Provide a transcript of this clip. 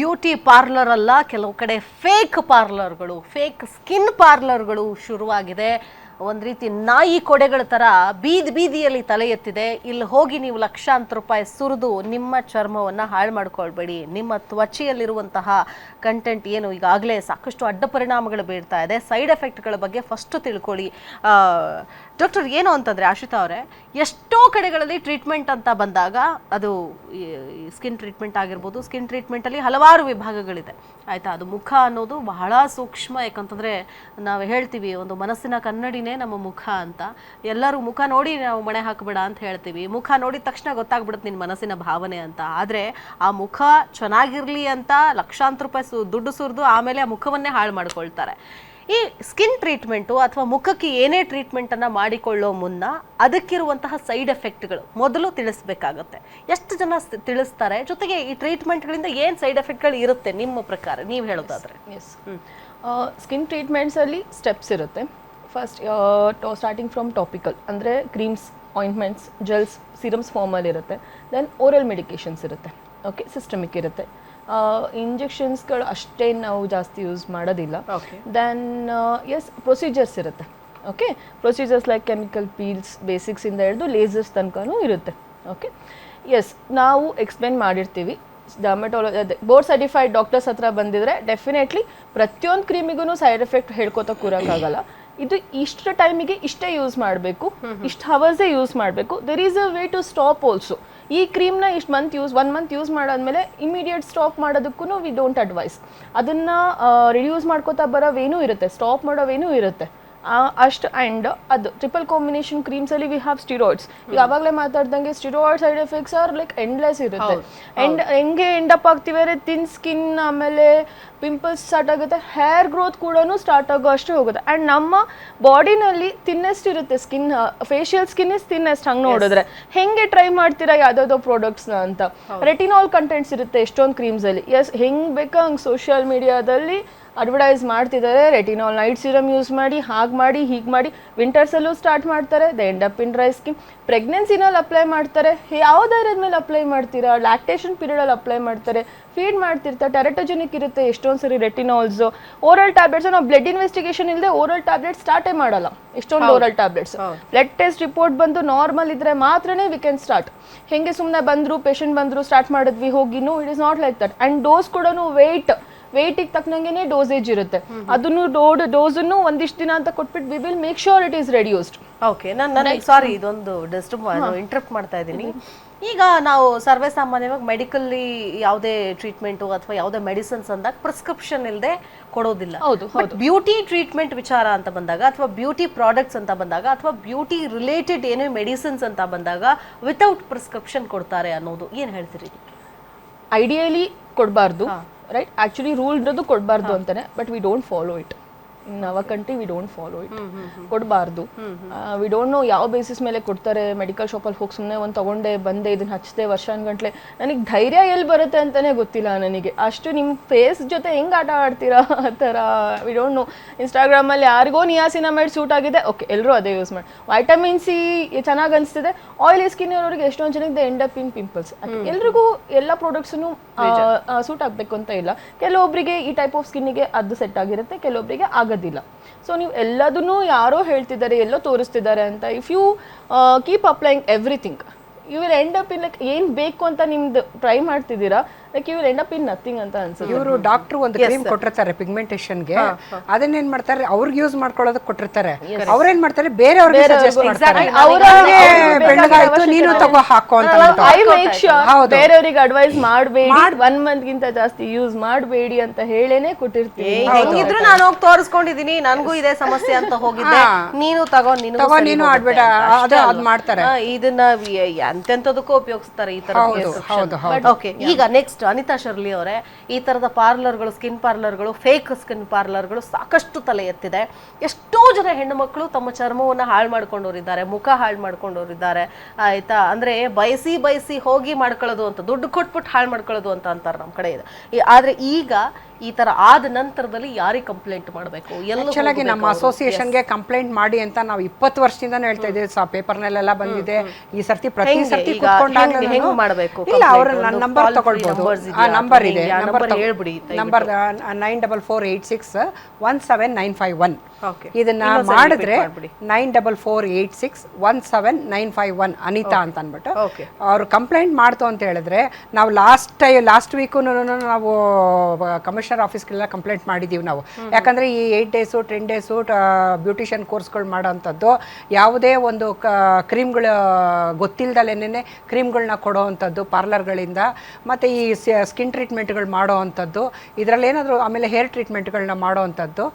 Beauty parlour ಅಲ್ಲ, ಕೆಲವು ಕಡೆ ಫೇಕ್ ಪಾರ್ಲರ್ಗಳು, ಫೇಕ್ ಸ್ಕಿನ್ ಪಾರ್ಲರ್ಗಳು ಶುರುವಾಗಿದೆ. ಒಂದು ರೀತಿ ನಾಯಿ ಕೊಡೆಗಳ ಥರ ಬೀದಿಯಲ್ಲಿ ತಲೆ ಎತ್ತಿದೆ. ಇಲ್ಲಿ ಹೋಗಿ ನೀವು ಲಕ್ಷಾಂತರ ರೂಪಾಯಿ ಸುರಿದು ನಿಮ್ಮ ಚರ್ಮವನ್ನು ಹಾಳು ಮಾಡ್ಕೊಳ್ಬೇಡಿ. ನಿಮ್ಮ ತ್ವಚೆಯಲ್ಲಿರುವಂತಹ ಕಂಟೆಂಟ್ ಏನು ಈಗಾಗಲೇ ಸಾಕಷ್ಟು ಅಡ್ಡ ಪರಿಣಾಮಗಳು ಬೀಳ್ತಾ ಇದೆ. ಸೈಡ್ ಎಫೆಕ್ಟ್ಗಳ ಬಗ್ಗೆ ಫಸ್ಟ್ ತಿಳ್ಕೊಳ್ಳಿ. ಡಾಕ್ಟರ್, ಏನು ಅಂತಂದರೆ ಆಶಿತಾ ಅವರೇ, ಎಷ್ಟೋ ಕಡೆಗಳಲ್ಲಿ ಟ್ರೀಟ್ಮೆಂಟ್ ಅಂತ ಬಂದಾಗ ಅದು ಸ್ಕಿನ್ ಟ್ರೀಟ್ಮೆಂಟ್ ಆಗಿರ್ಬೋದು. ಸ್ಕಿನ್ ಟ್ರೀಟ್ಮೆಂಟಲ್ಲಿ ಹಲವಾರು ವಿಭಾಗಗಳಿದೆ, ಆಯಿತಾ. ಅದು ಮುಖ ಅನ್ನೋದು ಬಹಳ ಸೂಕ್ಷ್ಮ. ಯಾಕಂತಂದರೆ ನಾವು ಹೇಳ್ತೀವಿ ಒಂದು ಮನಸ್ಸಿನ ಕನ್ನಡಿನೇ ನಮ್ಮ ಮುಖ ಅಂತ. ಎಲ್ಲರೂ ಮುಖ ನೋಡಿ ನಾವು ಮಣೆ ಹಾಕಬೇಡ ಅಂತ ಹೇಳ್ತೀವಿ. ಮುಖ ನೋಡಿದ ತಕ್ಷಣ ಗೊತ್ತಾಗ್ಬಿಡುತ್ತೆ ನಿನ್ನ ಮನಸ್ಸಿನ ಭಾವನೆ ಅಂತ. ಆದರೆ ಆ ಮುಖ ಚೆನ್ನಾಗಿರಲಿ ಅಂತ ಲಕ್ಷಾಂತರ ರೂಪಾಯಿ ದುಡ್ಡು ಸುರಿದು ಆಮೇಲೆ ಆ ಮುಖವನ್ನೇ ಹಾಳು ಮಾಡ್ಕೊಳ್ತಾರೆ. ಈ ಸ್ಕಿನ್ ಟ್ರೀಟ್ಮೆಂಟು ಅಥವಾ ಮುಖಕ್ಕೆ ಏನೇ ಟ್ರೀಟ್ಮೆಂಟನ್ನು ಮಾಡಿಕೊಳ್ಳೋ ಮುನ್ನ ಅದಕ್ಕಿರುವಂತಹ ಸೈಡ್ ಎಫೆಕ್ಟ್ಗಳು ಮೊದಲು ತಿಳಿಸ್ಬೇಕಾಗತ್ತೆ. ಎಷ್ಟು ಜನ ತಿಳಿಸ್ತಾರೆ? ಜೊತೆಗೆ ಈ ಟ್ರೀಟ್ಮೆಂಟ್ಗಳಿಂದ ಏನು ಸೈಡ್ ಎಫೆಕ್ಟ್ಗಳು ಇರುತ್ತೆ ನಿಮ್ಮ ಪ್ರಕಾರ, ನೀವು ಹೇಳೋದಾದ್ರೆ? ಸ್ಕಿನ್ ಟ್ರೀಟ್ಮೆಂಟ್ಸಲ್ಲಿ ಸ್ಟೆಪ್ಸ್ ಇರುತ್ತೆ. ಫಸ್ಟ್ ಸ್ಟಾರ್ಟಿಂಗ್ ಫ್ರಮ್ ಟಾಪಿಕಲ್ ಅಂದರೆ ಕ್ರೀಮ್ಸ್, ಆಯಿಂಟ್ಮೆಂಟ್ಸ್, ಜೆಲ್ಸ್, ಸಿರಮ್ಸ್ ಫಾರ್ಮಲ್ಲಿ ಇರುತ್ತೆ. ದೆನ್ ಓರಲ್ ಮೆಡಿಕೇಷನ್ಸ್ ಇರುತ್ತೆ. ಓಕೆ, ಸಿಸ್ಟಮಿಕ್ ಇರುತ್ತೆ. ಇಂಜೆಕ್ಷನ್ಸ್ಗಳು ಅಷ್ಟೇನು ನಾವು ಜಾಸ್ತಿ ಯೂಸ್ ಮಾಡೋದಿಲ್ಲ. ದೆನ್ ಪ್ರೊಸೀಜರ್ಸ್ ಇರುತ್ತೆ. Okay, procedures like chemical peels, ಬೇಸಿಕ್ಸಿಂದ ಹಿಡಿದು ಲೇಸರ್ಸ್ ತನಕನೂ ಇರುತ್ತೆ. ಓಕೆ, ನಾವು ಎಕ್ಸ್ಪ್ಲೇನ್ ಮಾಡಿರ್ತೀವಿ. ಡರ್ಮಟಾಲಜಿ ಬೋರ್ಡ್ ಸರ್ಟಿಫೈಡ್ ಡಾಕ್ಟರ್ಸ್ ಹತ್ರ ಬಂದಿದ್ರೆ ಡೆಫಿನೆಟ್ಲಿ ಪ್ರತಿಯೊಂದು ಕ್ರೀಮಿಗೂ ಸೈಡ್ ಎಫೆಕ್ಟ್ ಹೇಳ್ಕೊತಾ ಕೂರೋಕ್ಕಾಗಲ್ಲ. ಇದು ಇಷ್ಟು ಟೈಮಿಗೆ ಇಷ್ಟೇ ಯೂಸ್ ಮಾಡಬೇಕು, ಇಷ್ಟು ಹವರ್ಸೇ ಯೂಸ್ ಮಾಡಬೇಕು. There is a way to stop also. ಈ ಕ್ರೀಮ್ನ ಇಷ್ಟು ಒನ್ ಮಂತ್ ಯೂಸ್ ಮಾಡಾದ್ಮೇಲೆ ಇಮಿಡಿಯೇಟ್ ಸ್ಟಾಪ್ ಮಾಡೋದಕ್ಕೂ ವಿ ಡೋಂಟ್ ಅಡ್ವೈಸ್. ಅದನ್ನು ರಿಡ್ಯೂಸ್ ಮಾಡ್ಕೋತಾ ಬರೋವೇನೂ ಇರುತ್ತೆ, ಸ್ಟಾಪ್ ಮಾಡೋವೇನೂ ಇರುತ್ತೆ ಅಷ್ಟು. ಆ್ಯಂಡ್ ಅದು ಟ್ರಿಪಲ್ ಕಾಂಬಿನೇಷನ್ ಕ್ರೀಮ್ಸಲ್ಲಿ ವಿ ಹ್ಯಾವ್ ಸ್ಟಿರಾಯ್ಡ್ಸ್. ಈಗ ಆವಾಗಲೇ ಮಾತಾಡ್ದಂಗೆ steroid side effects are like endless ಇರುತ್ತೆ. ಹೆಂಗೆ ಎಂಡಪ್ ಆಗ್ತೀವಿ ಅಂದರೆ ಥಿನ್ ಸ್ಕಿನ್, ಆಮೇಲೆ ಪಿಂಪಲ್ಸ್ ಸ್ಟಾರ್ಟ್ ಆಗುತ್ತೆ, ಹೇರ್ ಗ್ರೋತ್ ಕೂಡ ಸ್ಟಾರ್ಟ್ ಆಗೋ ಅಷ್ಟು ಹೋಗುತ್ತೆ. ಆ್ಯಂಡ್ ನಮ್ಮ ಬಾಡಿನಲ್ಲಿ ಥಿನ್ನೆಸ್ಟ್ ಇರುತ್ತೆ skin, facial skin is thinnest. ಹಂಗೆ ನೋಡಿದ್ರೆ ಹೆಂಗೆ ಟ್ರೈ ಮಾಡ್ತೀರಾ ಯಾವುದಾವುದೋ ಪ್ರಾಡಕ್ಟ್ಸ್ನ ಅಂತ. ರೆಟಿನಾಲ್ ಕಂಟೆಂಟ್ಸ್ ಇರುತ್ತೆ ಎಷ್ಟೊಂದು ಕ್ರೀಮ್ಸಲ್ಲಿ. ಹೆಂಗೆ ಬೇಕಾ ಹಂಗೆ ಸೋಷಿಯಲ್ ಮೀಡಿಯಾದಲ್ಲಿ ಅಡ್ವರ್ಟೈಸ್ ಮಾಡ್ತಿದ್ದಾರೆ. ರೆಟಿನಾಲ್ ನೈಟ್ ಸಿರಮ್ ಯೂಸ್ ಮಾಡಿ, ಹಾಗೆ ಮಾಡಿ, ಹೀಗೆ ಮಾಡಿ. ವಿಂಟರ್ಸಲ್ಲೂ ಸ್ಟಾರ್ಟ್ ಮಾಡ್ತಾರೆ. The end up in dry skin. ಪ್ರೆಗ್ನೆನ್ಸಿನಲ್ಲಿ ಅಪ್ಲೈ ಮಾಡ್ತಾರೆ. ಯಾವುದಾದ್ರ ಮೇಲೆ ಅಪ್ಲೈ ಮಾಡ್ತೀರಾ? ಲ್ಯಾಕ್ಟೇಷನ್ ಪೀರಿಯಡಲ್ಲಿ ಅಪ್ಲೈ ಮಾಡ್ತಾರೆ. ಫೀಡ್ ಮಾಡ್ತಿರ್ತಾರೆ. ಟೆರಟೋಜೆನಿಕ್ ಇರುತ್ತೆ ಎಷ್ಟೊಂದು ಸರಿ ರೆಟಿನಾಲ್ಸು. ಓರಲ್ ಟ್ಯಾಬ್ಲೆಟ್ಸ್ ನಾವು ಬ್ಲಡ್ ಇನ್ವೆಸ್ಟಿಗೇಷನ್ ಇಲ್ಲದೆ ಓರಲ್ ಟ್ಯಾಬ್ಲೆಟ್ಸ್ ಸ್ಟಾರ್ಟೇ ಮಾಡಲ್ಲ. ಎಷ್ಟೊಂದು oral tablets blood test report ಬಂದು ನಾರ್ಮಲ್ ಇದ್ರೆ ಮಾತ್ರನೇ ವಿ ಕ್ಯಾನ್ ಸ್ಟಾರ್ಟ್. ಹೆಂಗೆ ಸುಮ್ಮನೆ ಬಂದರು, ಪೇಷಂಟ್ ಬಂದರು, ಸ್ಟಾರ್ಟ್ ಮಾಡಿದ್ವಿ ಹೋಗಿ, no, it is not like that. And dose ಕೂಡ ವೆಯ್ಟಿಗೆ ತಕ್ಕನಂಗೆ ಡೋಸೇಜ್ ಇರುತ್ತೆ. ಅದನ್ನು ಡೋಸನ್ನು ಒಂದಿಷ್ಟು ದಿನ ಅಂತ ಕೊಟ್ಬಿಟ್ಟು we will make sure it is reduced. Okay, ನನಗೆ ಸಾರಿ ಇದೊಂದು ಇಂಟರಪ್ಟ್ ಮಾಡ್ತಾ ಇದ್ದೀನಿ. ಈಗ ನಾವು ಸರ್ವೇ ಸಾಮಾನ್ಯವಾಗಿ ಮೆಡಿಕಲ್ಲಿ ಯಾವುದೇ ಟ್ರೀಟ್ಮೆಂಟು ಅಥವಾ ಯಾವುದೇ ಮೆಡಿಸಿನ್ಸ್ ಅಂದಾಗ ಪ್ರಿಸ್ಕ್ರಿಪ್ಷನ್ ಇಲ್ಲದೆ ಕೊಡೋದಿಲ್ಲ. ಬಟ್ ಬ್ಯೂಟಿ ಟ್ರೀಟ್ಮೆಂಟ್ ವಿಚಾರ ಅಂತ ಬಂದಾಗ, ಅಥವಾ ಬ್ಯೂಟಿ ಪ್ರಾಡಕ್ಟ್ಸ್ ಅಂತ ಬಂದಾಗ, ಅಥವಾ ಬ್ಯೂಟಿ ರಿಲೇಟೆಡ್ ಏನೇ ಮೆಡಿಸಿನ್ಸ್ ಅಂತ ಬಂದಾಗ ವಿತೌಟ್ ಪ್ರಿಸ್ಕ್ರಿಪ್ಷನ್ ಕೊಡ್ತಾರೆ ಅನ್ನೋದು ಏನು ಹೇಳ್ತೀರಿ? ಐಡಿಯಲಿ ಕೊಡಬಾರ್ದು, ರೈಟ್? ಆ್ಯಕ್ಚುಲಿ ರೂಲ್ ಇರೋದು ಕೊಡಬಾರ್ದು ಅಂತಾನೆ, but we don't follow it. In our country we don't follow it. ಕೊಡಬಾರ್ದು. ವಿ ಡೋಂಟ್ ನೋ ಯಾವ ಬೇಸಿಸ್ ಮೇಲೆ ಕೊಡ್ತಾರೆ. ಮೆಡಿಕಲ್ ಶಾಪಲ್ಲಿ ಹೋಗಿ ಸುಮ್ಮನೆ ಒಂದು ತೊಗೊಂಡೆ ಬಂದೆ, ಇದನ್ನು ಹಚ್ಚಿದೆ ವರ್ಷಾನ್ಗಂಟ್ಲೆ, ನನಗೆ ಧೈರ್ಯ ಎಲ್ಲಿ ಬರುತ್ತೆ ಅಂತಲೇ ಗೊತ್ತಿಲ್ಲ ನನಗೆ. ಅಷ್ಟು ನಿಮ್ಮ ಫೇಸ್ ಜೊತೆ ಹೆಂಗೆ ಆಟ ಆಡ್ತೀರಾ ಆ ಥರ ವಿ ಡೋಂಟ್ ನೋ. ಇನ್ಸ್ಟಾಗ್ರಾಮಲ್ಲಿ ಯಾರಿಗೋ ನಿಯಾಸಿನಮೈಡ್ ಸೂಟ್ ಆಗಿದೆ, ಓಕೆ ಎಲ್ಲರೂ ಅದೇ ಯೂಸ್ ಮಾಡಿ. ವೈಟಮಿನ್ ಸಿ ಚೆನ್ನಾಗಿ ಅನಿಸ್ತಿದೆ. ಆಯಿಲಿ ಸ್ಕಿನ್ ಇರೋರಿಗೆ ಎಷ್ಟೊಂದು ಜನಕ್ಕೆ the end up in pimples. ಎಲ್ರಿಗೂ ಎಲ್ಲ ಪ್ರಾಡಕ್ಟ್ಸನ್ನು ಸೂಟ್ ಆಗಬೇಕು ಅಂತ ಇಲ್ಲ. ಕೆಲವೊಬ್ಬರಿಗೆ ಈ ಟೈಪ್ ಆಫ್ ಸ್ಕಿನ್ನಿಗೆ ಅದು ಸೆಟ್ ಆಗಿರುತ್ತೆ, ಕೆಲವೊಬ್ಬರಿಗೆ ಆಗೋದಿಲ್ಲ. ಸೊ ನೀವು ಎಲ್ಲದನ್ನೂ ಯಾರೋ ಹೇಳ್ತಿದ್ದಾರೆ, ಎಲ್ಲೋ ತೋರಿಸ್ತಿದ್ದಾರೆ ಅಂತ if you keep applying everything, you will end up in like ಏನು ಬೇಕು ಅಂತ ನಿಮ್ದು ಟ್ರೈ ಮಾಡ್ತಿದ್ದೀರಾ, like you will end up in nothing ಅಂತ ಅನ್ಸುತ್ತೆ. ಇವರು ಡಾಕ್ಟ್ರು ಒಂದು ಕ್ರೀಮ್ ಕೊಟ್ಟಿರ್ತಾರೆ ಪಿಗ್ಮೆಂಟೇಷನ್ಗೆ, ಅದನ್ನೇನ್ ಮಾಡ್ತಾರೆ ಅವ್ರಿಗೆ ಯೂಸ್ ಮಾಡ್ಕೊಳ್ಳೋದಕ್ಕೆ ಕೊಟ್ಟಿರ್ತಾರೆ. ಅವ್ರೇನ್ ಮಾಡ್ತಾರೆ ಬೇರೆಯವ್ರಿಗೆ ಸಜೆಸ್ಟ್ ಮಾಡ್ತಾರೆ, ಬೆಳ್ಳಗಾಯ್ತು ನೀನು ತಗೋ ಹಾಕೋ ಅಂತ. ಐ ಮೇಕ್ ಶ್ಯೂರ್ ಬೇರೆಯವ್ರಿಗೆ ಅಡ್ವೈಸ್ ಮಾಡಬೇಡಿ, 1 ಮಂತ್ ಗಿಂತ ಜಾಸ್ತಿ ಯೂಸ್ ಮಾಡಬೇಡಿ ಅಂತ ಹೇಳೇನೆ ಕೊಟ್ಟಿರ್ತೀವಿ. ಹೆಂಗಿದ್ರು ನಾನು ಹೋಗಿ ತೋರಿಸ್ಕೊಂಡಿದೀನಿ, ನನಗೂ ಇದೇ ಸಮಸ್ಯೆ ಅಂತ ಹೋಗಿದ್ದೆ, ನೀನು ತಗೋ ನೀನು ಆಡ್ಬೇಡ ಅದ್ ಮಾಡ್ತಾರೆ. ಇದನ್ನ ಎಂತೆಂತದಕ್ಕೂ ಉಪಯೋಗಿಸ್ತಾರೆ ಈ ತರ. ಓಕೆ, ಈಗ ನೆಕ್ಸ್ಟ್ ಅನಿತಾ ಶರ್ಲಿ ಅವರೇ, ಈ ತರದ ಪಾರ್ಲರ್ಗಳು, ಸ್ಕಿನ್ ಪಾರ್ಲರ್ಗಳು, ಫೇಕ್ ಸ್ಕಿನ್ ಪಾರ್ಲರ್ಗಳು ಸಾಕಷ್ಟು ತಲೆ ಎತ್ತಿದೆ. ಎಷ್ಟೋ ಜನ ಹೆಣ್ಣು ಮಕ್ಕಳು ತಮ್ಮ ಚರ್ಮವನ್ನು ಹಾಳು ಮಾಡ್ಕೊಂಡವರಿದ್ದಾರೆ, ಮುಖ ಹಾಳು ಮಾಡ್ಕೊಂಡವರಿದ್ದಾರೆ, ಆಯ್ತಾ. ಅಂದ್ರೆ ಬಯಸಿ ಹೋಗಿ ಮಾಡ್ಕೊಳ್ಳೋದು ಅಂತ, ದುಡ್ಡು ಕೊಟ್ಬಿಟ್ಟು ಹಾಳು ಮಾಡ್ಕೊಳ್ಳೋದು ಅಂತ ಅಂತಾರೆ ನಮ್ಮ ಕಡೆ ಇದೆ. ಆದ್ರೆ ಈಗ ಈ ತರ ಆದ ನಂತರದಲ್ಲಿ ಯಾರಿಗೆ ಕಂಪ್ಲೇಂಟ್ ಮಾಡಬೇಕು ಆಕ್ಚುಲಾಗಿ ನಮ್ಮ ಅಸೋಸಿಯೇಷನ್ಗೆ ಕಂಪ್ಲೇಂಟ್ ಮಾಡಿ ಅಂತ ನಾವು 20 ವರ್ಷದಿಂದಾನು ಹೇಳ್ತಾ ಇದ್ದೀವಿ. ಪೇಪರ್ನಲ್ಲೆಲ್ಲ ಬಂದಿದೆ. ಈ ಸರ್ತಿ ಪ್ರತಿ ಸರ್ತಿ ಕುತ್ಕೊಂಡಾಗ ಮಾಡಬೇಕು ಇಲ್ಲ, ಅವರು ನನ್ನ ನಂಬರ್ ತಗೊಳ್ಬೋದು. ಆ ನಂಬರ್ ಇದೆ, ಹೇಳ್ಬಿಡಿ. ನಂಬರ್ 9448617951. ಇದನ್ನ ಮಾಡಿದ್ರೆ 9448617951 ಅನಿತಾ ಅಂತ ಅಂದ್ಬಿಟ್ಟು ಅವ್ರು ಕಂಪ್ಲೇಂಟ್ ಮಾಡ್ತು ಅಂತ ಹೇಳಿದ್ರೆ, ನಾವು ಲಾಸ್ಟ್ ವೀಕು ನಾವು ಕಮಿಷನರ್ ಆಫೀಸ್ಗೆಲ್ಲ ಕಂಪ್ಲೇಂಟ್ ಮಾಡಿದ್ದೀವಿ ನಾವು. ಯಾಕಂದ್ರೆ ಈ 8 ಡೇಸು 10 ಡೇಸು ಬ್ಯೂಟಿಷಿಯನ್ ಕೋರ್ಸ್ಗಳು ಮಾಡೋವಂಥದ್ದು, ಯಾವುದೇ ಒಂದು ಕ್ರೀಮ್ಗಳು ಗೊತ್ತಿಲ್ದಲೇನೆ ಕ್ರೀಮ್ಗಳನ್ನ ಕೊಡೋ ಅಂಥದ್ದು ಪಾರ್ಲರ್ಗಳಿಂದ, ಮತ್ತು ಈ ಸ್ಕಿನ್ ಟ್ರೀಟ್ಮೆಂಟ್ಗಳು ಮಾಡೋ ಅಂಥದ್ದು, ಇದರಲ್ಲಿ ಏನಾದರೂ ಆಮೇಲೆ ಹೇರ್ ಟ್ರೀಟ್ಮೆಂಟ್ಗಳನ್ನ ಮಾಡೋ ಅಂಥದ್ದು,